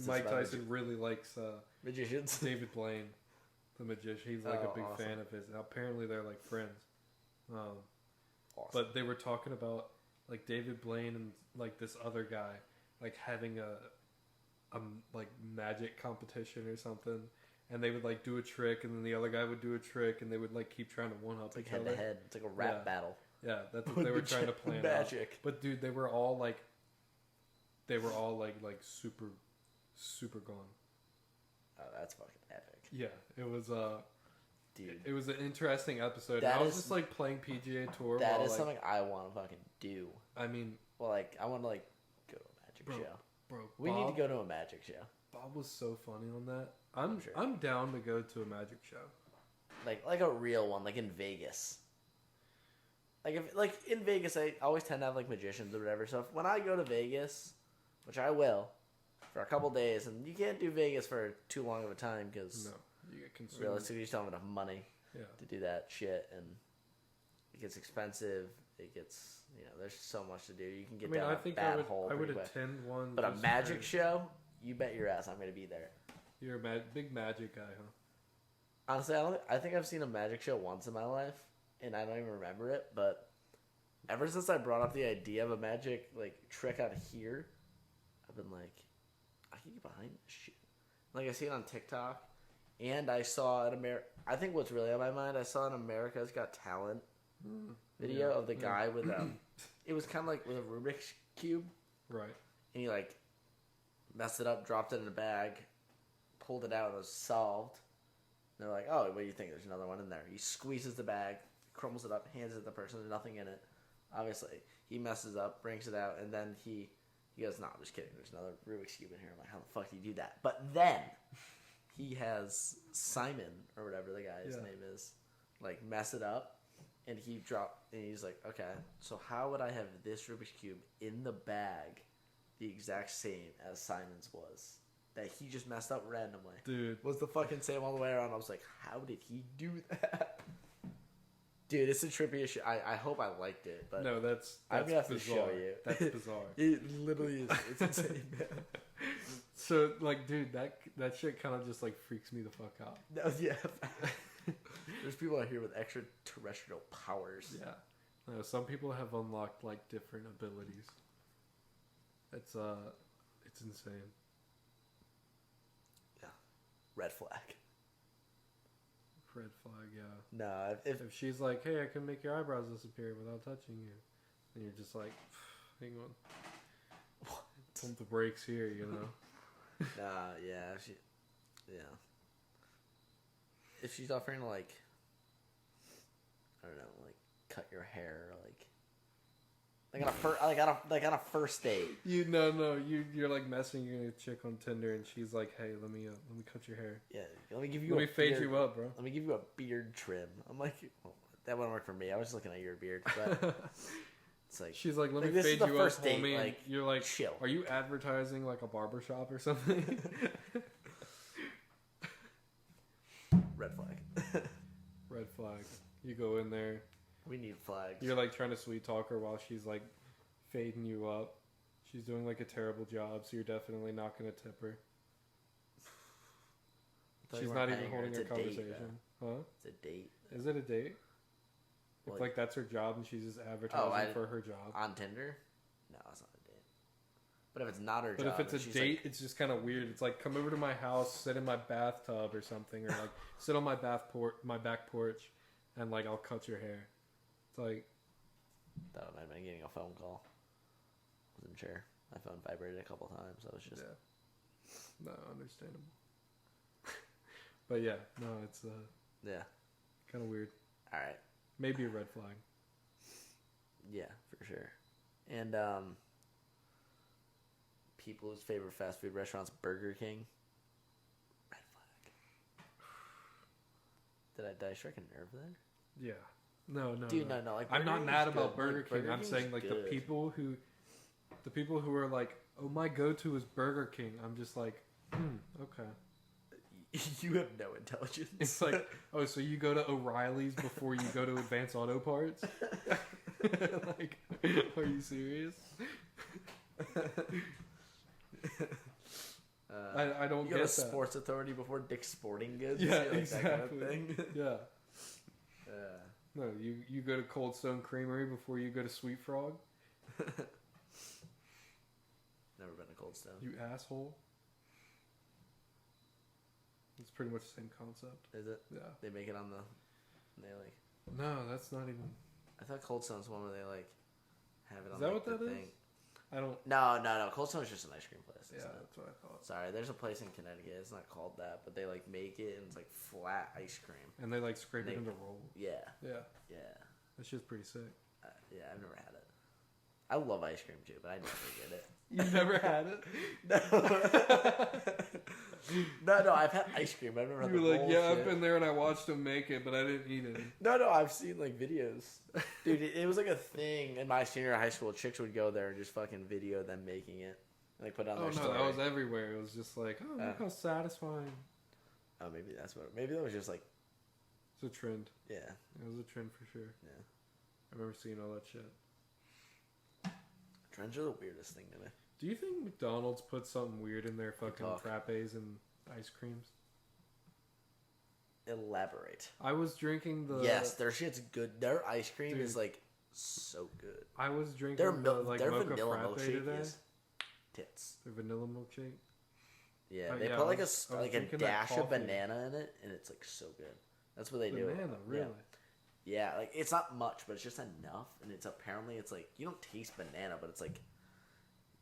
Mike Tyson really likes magicians. David Blaine, the magician. He's like a big fan of his. Apparently, they're like friends. Awesome. But they were talking about like David Blaine and like this other guy like having a like magic competition or something, and they would like do a trick, and then the other guy would do a trick, and they would like keep trying to one up each other. Head to head. It's like a rap battle. Yeah, that's what they were trying to plan. Magic. Out. But dude, they were all like super gone. Oh, that's fucking epic. Yeah, it was dude. It was an interesting episode. I was just like playing PGA Tour. That is something I want to fucking do. I mean, well, like I want to like go to a magic show. Bro, we need to go to a magic show. Bob was so funny on that. I'm down to go to a magic show. Like a real one, like in Vegas. Like in Vegas, I always tend to have like magicians or whatever. So when I go to Vegas, which I will, for a couple days, and you can't do Vegas for too long of a time because you get consumed. Realistically, you just don't have enough money to do that shit, and it gets expensive. It gets there's so much to do. You can get down a bad hole. I would attend one, but a magic show, you bet your ass I'm going to be there. You're a big magic guy, huh? Honestly, I think I've seen a magic show once in my life, and I don't even remember it. But ever since I brought up the idea of a magic like trick out here, I've been like, I can get behind this shit. Like I see it on TikTok, and I saw I think what's really on my mind, I saw an America's Got Talent video of the guy with it was kind of like with a Rubik's cube, right? And he like messed it up, dropped it in a bag, pulled it out, and it was solved. And they're like, "Oh, what do you think? There's another one in there." He squeezes the bag, crumbles it up, hands it to the person. There's nothing in it. Obviously, he messes up, brings it out, and then he goes, "No, I'm just kidding. There's another Rubik's cube in here." I'm like, "How the fuck do you do that?" But then he has Simon or whatever the guy's name is, like mess it up, and he's like, "Okay, so how would I have this Rubik's cube in the bag, the exact same as Simon's was?" That he just messed up randomly. Dude. Was the fucking same all the way around. I was like, how did he do that? Dude, it's a trippy issue. I hope I liked it, but no, that's I'm gonna have bizarre. to show you. That's bizarre. It literally is. It's insane, man. So, like, dude, that shit kind of just like freaks me the fuck out. No, yeah. There's people out here with extraterrestrial powers. Yeah. No, some people have unlocked like different abilities. It's insane. Red flag. Red flag, yeah. No, if she's like, "Hey, I can make your eyebrows disappear without touching you," and you're just like, "Hang on, what? Pump the brakes here," you know? Yeah. If she's offering to like, I don't know, like cut your hair, like on a first date. You're like messing a chick on Tinder, and she's like, "Hey, let me cut your hair. Yeah, let me fade you up, bro. Let me give you a beard trim." I'm like, well, that wouldn't work for me. I was just looking at your beard, but it's like she's like, "Let me fade you up, homie." Like, you're like, chill. Are you advertising like a barbershop or something? Red flag. Red flag. You go in there. We need flags. You're like trying to sweet talk her while she's like fading you up. She's doing like a terrible job, so you're definitely not going to tip her. She's not even holding her conversation. Huh? It's a date. Is it a date? If like that's her job and she's just advertising for her job. On Tinder? No, it's not a date. But if it's not her job. But if it's a date, it's just kind of weird. It's like, come over to my house, sit in my bathtub or something, or like sit on my back porch, and like I'll cut your hair. It's like that might have been getting a phone call. wasn't sure. My phone vibrated a couple times. I was just... Yeah. No, understandable. But yeah, no, it's yeah, kind of weird. All right. Maybe a red flag. Yeah, for sure. And people whose favorite fast food restaurant's Burger King. Red flag. Did I strike a nerve there? Yeah. No. Dude, no. Like, I'm not mad about Burger King. Burger I'm saying like good. the people who are like, oh, my go-to is Burger King. I'm just like, okay. You have no intelligence. It's like, oh, so you go to O'Reilly's before you go to Advanced Auto Parts? Like, are you serious? I don't get that. You go to Sports Authority before Dick's Sporting Goods? Yeah, like exactly. That kind of thing? Yeah. No, you go to Cold Stone Creamery before you go to Sweet Frog? Never been to Cold Stone. You asshole. It's pretty much the same concept. Is it? Yeah. They make it on the... They like... No, that's not even... I thought Cold Stone's one where they like have it on Is that like, what that thing. Is? I don't... No. Cold Stone's just an ice cream place. Yeah, that's what I thought. Sorry, there's a place in Connecticut. It's not called that, but they like make it and it's like flat ice cream. And they like scrape it into roll. Yeah. Yeah. Yeah. That shit's pretty sick. Yeah, I've never had it. I love ice cream too, but I never get it. You've never had it? No, I've had ice cream. I've never had the roll. You're like, yeah, I've been there and I watched them make it, but I didn't eat it. No, I've seen like videos. Dude, it was like a thing in my senior high school. Chicks would go there and just fucking video them making it. And like put it on their story. Oh, no, that was everywhere. It was just like, oh, look how satisfying. Oh, maybe that's what... Maybe that was just like... It's a trend. Yeah. It was a trend for sure. Yeah. I remember seeing all that shit. Trends are the weirdest thing to me. Do you think McDonald's put something weird in their fucking frappes and ice creams? Elaborate. I was drinking the... Yes, their shit's good. Their ice cream is like so good. I was drinking their vanilla frappe milkshake today. Is tits. Their vanilla milkshake. Yeah, they put like a dash of banana in it, and it's like so good. That's what they do. Banana, really? Yeah, like it's not much, but it's just enough, and it's apparently it's like you don't taste banana, but it's like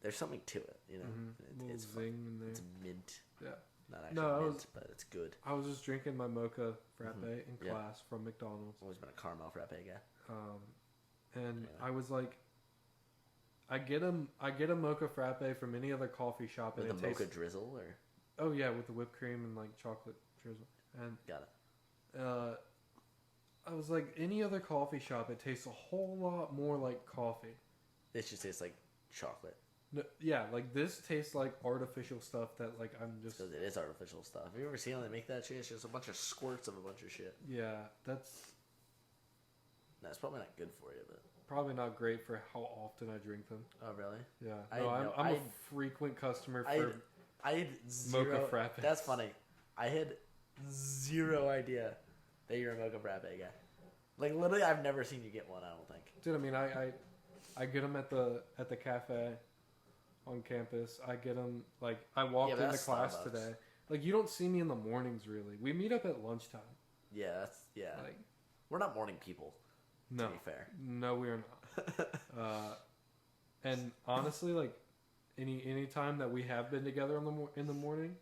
there's something to it, you know. Mm-hmm. It's zing in there. It's mint. Yeah, not actually mint, but it's good. I was just drinking my mocha frappe in class from McDonald's. Always been a caramel frappe guy. And I was like, I get a mocha frappe from any other coffee shop, with and the mocha drizzle, or oh yeah, with the whipped cream and like chocolate drizzle. And got it. I was like, any other coffee shop, it tastes a whole lot more like coffee. This just tastes like chocolate. No, yeah, like this tastes like artificial stuff that like I'm just... Because it is artificial stuff. Have you ever seen how they make that shit? It's just a bunch of squirts of a bunch of shit. Yeah, that's probably not good for you, but... Probably not great for how often I drink them. Oh, really? Yeah. I'm a frequent customer for I had zero... mocha frappe. That's funny. I had zero idea that you're a mocha frappe guy. Like, literally, I've never seen you get one, I don't think. Dude, I mean, I get them at the cafe on campus. I get them, like, I walked into class Starbucks today. Like, you don't see me in the mornings, really. We meet up at lunchtime. Yeah, Like, we're not morning people, to be fair. No, we are not. And honestly, like, any time that we have been together in the morning,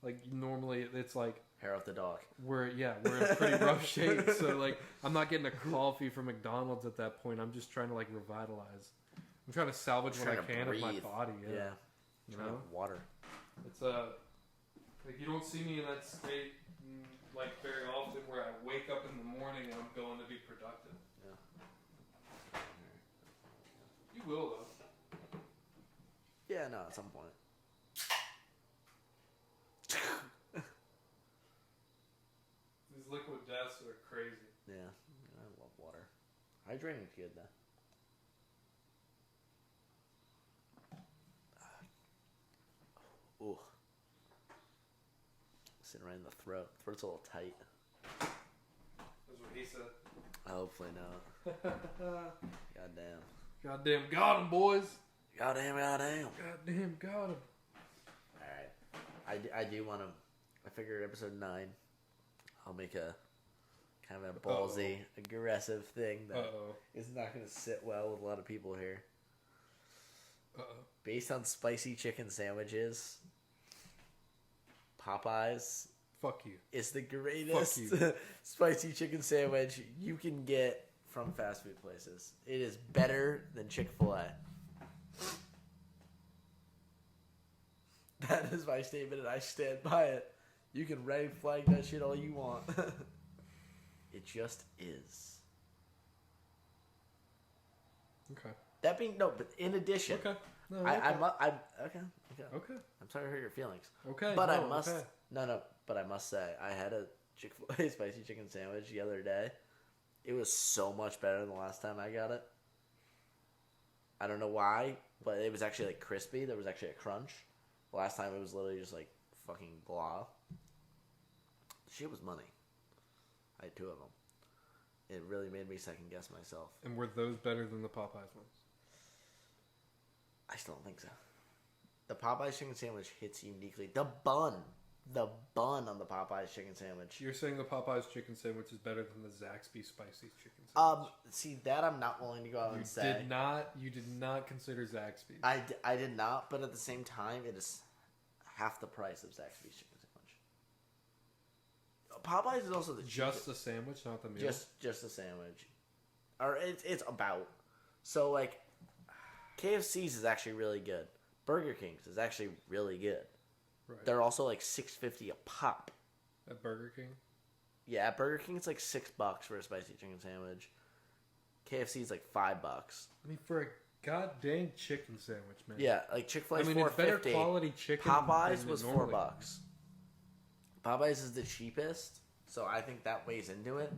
like, normally it's like... Hair off the dog. We're in pretty rough shape. So, like, I'm not getting a coffee from McDonald's at that point. I'm just trying to, like, revitalize. I'm trying to salvage what I can of my body. Yeah. You know? Water. It's, like, you don't see me in that state, like, very often where I wake up in the morning and I'm going to be productive. Yeah. You will, though. Yeah, no, at some point. These liquid deaths are crazy. Yeah, I love water. Hydrating's good, though. Ooh. Sitting right in the throat. Throat's a little tight. That's what he said. Hopefully not. Goddamn. Goddamn got him, boys. Goddamn. Goddamn got him. Alright. I do want to... I figured episode 9, I'll make a kind of a ballsy, aggressive thing that is not going to sit well with a lot of people here. Based on spicy chicken sandwiches, Popeyes. Fuck you. Is the greatest spicy chicken sandwich you can get from fast food places. It is better than Chick-Fil-A. That is my statement, and I stand by it. You can red flag that shit all you want. It just is. Okay. That being but in addition, okay. No, okay. Okay. I'm sorry to hurt your feelings. Okay. But I must But I must say, I had a Chick-fil-A spicy chicken sandwich the other day. It was so much better than the last time I got it. I don't know why, but it was actually like crispy. There was actually a crunch. The last time it was literally just like fucking blah. Shit was money. I had 2 of them. It really made me second guess myself. And were those better than the Popeyes ones? I still don't think so. The Popeyes chicken sandwich hits uniquely. The bun on the Popeyes chicken sandwich. You're saying the Popeyes chicken sandwich is better than the Zaxby spicy chicken sandwich? See, that I'm not willing to go out and say. You did not consider Zaxby's. I did not, but at the same time, it is half the price of Zaxby's chicken sandwich. Popeyes is also the just the sandwich, not the meal. Just the sandwich, or it's about. So like, KFC's is actually really good. Burger King's is actually really good. Right. They're also like $6.50 a pop. At Burger King? Yeah, at Burger King it's like $6 for a spicy chicken sandwich. KFC is like $5. I mean, for a goddamn chicken sandwich, man. Yeah, like Chick-fil-A. It's better quality chicken. Popeyes was $4. Popeyes is the cheapest, so I think that weighs into it.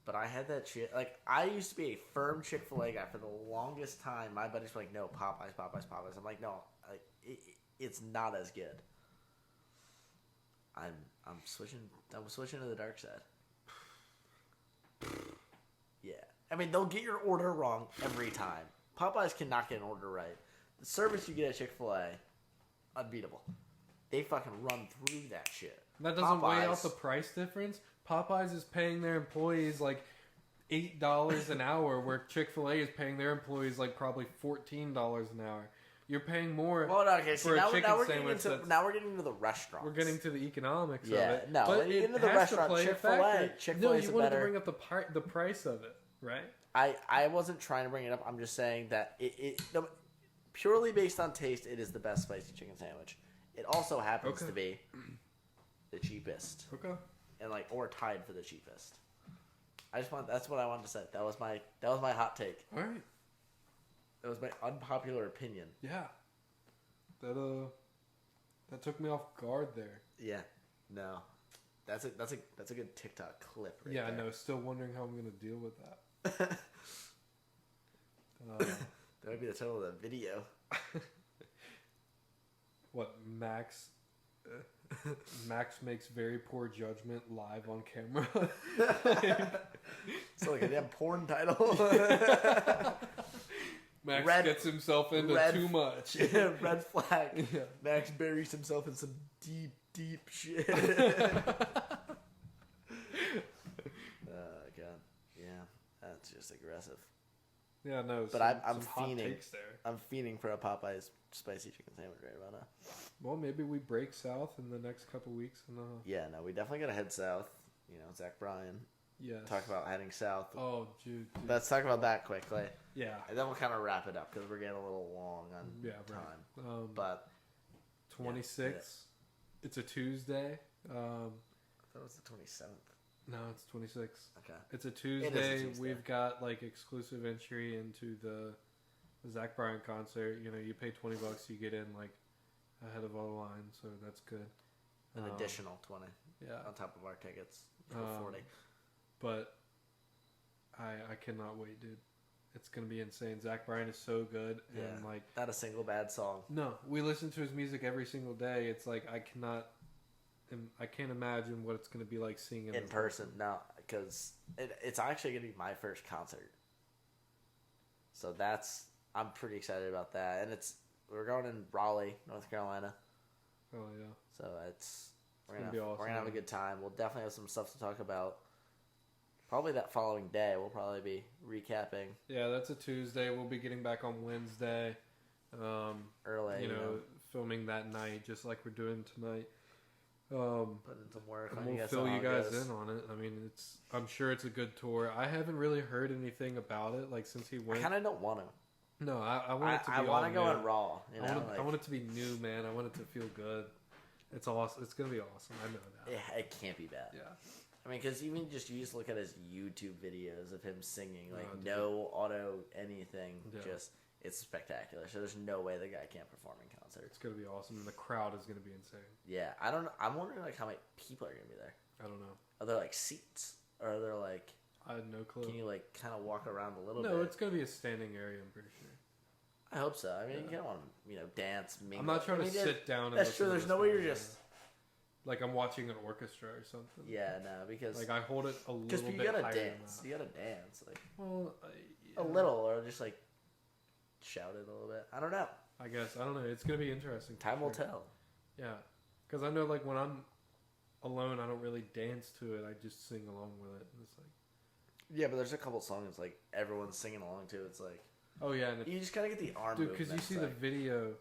But I had that shit. Like, I used to be a firm Chick-fil-A guy for the longest time. My buddies were like, no, Popeyes. I'm like, no, it's not as good. I'm switching to the dark side. Yeah. I mean, they'll get your order wrong every time. Popeyes cannot get an order right. The service you get at Chick-fil-A, unbeatable. They fucking run through that shit. That doesn't weigh out the price difference. Popeyes is paying their employees like $8 an hour, where Chick-fil-A is paying their employees like probably $14 an hour. You're paying more for a chicken sandwich. Now we're getting into the restaurants. We're getting to the economics of it. No, but into the restaurant. Chick-fil-A. No, you wanted to bring up the price of it, right? I wasn't trying to bring it up. I'm just saying that purely based on taste, it is the best spicy chicken sandwich. It also happens to be the cheapest. Okay. And or tied for the cheapest. That's what I wanted to say. That was my hot take. All right. That was my unpopular opinion. Yeah. That took me off guard there. Yeah. No. That's a good TikTok clip right there. Yeah, I know. Still wondering how I'm going to deal with that. That might be the title of the video. What, Max makes very poor judgment live on camera. It's like a damn porn title. Max gets himself into too much. Yeah, red flag. Yeah. Max buries himself in some deep, deep shit. God. Yeah, that's just aggressive. Yeah, no. But I'm fiending. I'm fiending for a Popeyes spicy chicken sandwich right about now. Well, maybe we break south in the next couple weeks. Yeah, no, we definitely gotta head south. You know, Zach Bryan. Yes. Talk about heading south. Oh, dude. Let's talk about that quickly. Yeah. And then we'll kind of wrap it up because we're getting a little long on time. Right. But 26th. It's a Tuesday. I thought it was the 27th. No, it's 26th. Okay. It's a Tuesday. We've got exclusive entry into the Zach Bryan concert. You know, you pay $20, you get in ahead of our line, so that's good. An additional 20. Yeah. On top of our tickets for 40. But I cannot wait, dude. It's gonna be insane. Zach Bryan is so good, and not a single bad song. No, we listen to his music every single day. It's I can't imagine what it's gonna be like seeing him in person. No, because it's actually gonna be my first concert. So I'm pretty excited about that, and we're going in Raleigh, North Carolina. Oh yeah. So we're gonna be awesome. We're gonna have a good time. We'll definitely have some stuff to talk about. Probably that following day, we'll probably be recapping. Yeah, that's a Tuesday. We'll be getting back on Wednesday. early. Filming that night, just like we're doing tonight. Put in some work. And we'll fill you guys in on it. I mean, I'm sure it's a good tour. I haven't really heard anything about it, like since he went. I kind of don't want to. No, I want it to be. I want to go on Raw. I want it to be new, man. I want it to feel good. It's awesome. It's gonna be awesome. I know that. Yeah, it can't be bad. Yeah. I mean, because even just you just look at his YouTube videos of him singing, like no auto anything, just it's spectacular. So there's no way the guy can't perform in concert. It's gonna be awesome, and the crowd is gonna be insane. Yeah, I don't know. I'm wondering like how many people are gonna be there. I don't know. Are there like seats, or are there like? I had no clue. Can you like kind of walk around a little bit? No, it's gonna be a standing area. I'm pretty sure. I hope so. I mean, you don't want to, dance. Mingle. I'm not trying to sit down. And that's true. There's no way you're just. Like I'm watching an orchestra or something. Yeah, no, because like I hold it a little bit higher. Because you gotta dance. You gotta dance, like yeah. a little, or just like shout it a little bit. I don't know. I guess I don't know. It's gonna be interesting. Time will tell. Yeah, because I know like when I'm alone, I don't really dance to it. I just sing along with it. And it's like yeah, but there's a couple songs like everyone's singing along to. It's like yeah, and you just gotta get the arm. Dude, because you see the video,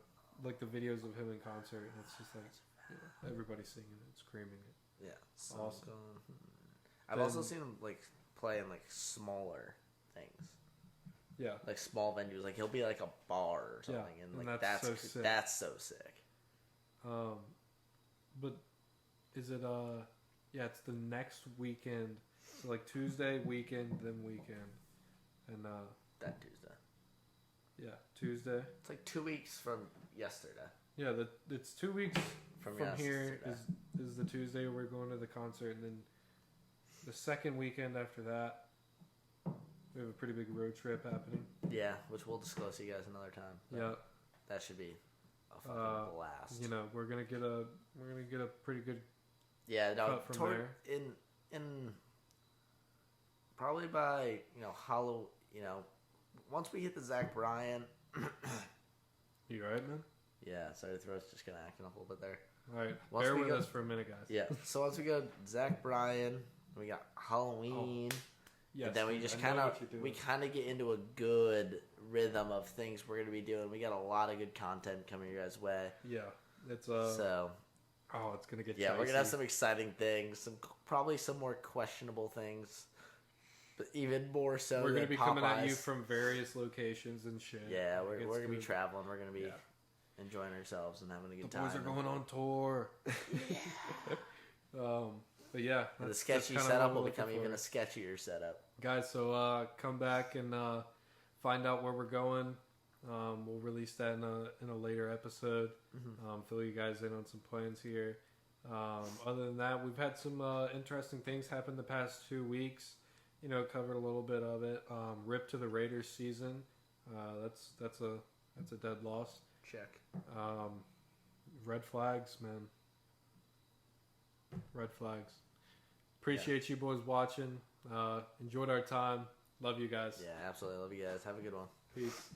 like the videos of him in concert, and it's just like. Yeah, everybody's singing it, screaming it. Yeah, awesome. I've also seen him like play in like smaller things. Yeah, like small venues. Like he'll be like a bar or something, and like that's so sick. That's so sick. But is it yeah, it's the next weekend. So like Tuesday weekend, then weekend, and that Tuesday. Yeah, Tuesday. It's like 2 weeks from yesterday. Yeah, it's 2 weeks from here today. is the Tuesday we're going to the concert, and then the second weekend after that, we have a pretty big road trip happening. Yeah, which we'll disclose to you guys another time. Yeah, that should be a fucking blast. We're gonna get a pretty good cut from there. In probably by Halloween. Once we hit the Zach Bryant. You alright, man? Yeah, sorry, the throat's just kind of acting up a little bit there. All right, bear with us for a minute, guys. Yeah, so once we go Zach Bryan, we got Halloween, yes, and then we just kind of get into a good rhythm of things we're gonna be doing. We got a lot of good content coming your guys' way. Yeah, it's so. Oh, it's gonna get. Yeah, dicey. We're gonna have some exciting things, probably some more questionable things, but even more so. We're gonna be Popeyes. Coming at you from various locations and shit. Yeah, we're gonna be traveling. We're gonna be. Yeah. Enjoying ourselves and having a good time. The boys are going on tour. Yeah. But yeah, the sketchy setup will become even a sketchier setup. Guys, so come back and find out where we're going. We'll release that in a later episode. Mm-hmm. Fill you guys in on some plans here. Other than that, we've had some interesting things happen the past 2 weeks. Covered a little bit of it. Rip to the Raiders season. That's a dead loss. Check. Red flags, man. Red flags. Appreciate you boys watching. Enjoyed our time. Love you guys. Yeah, absolutely. Love you guys. Have a good one. Peace.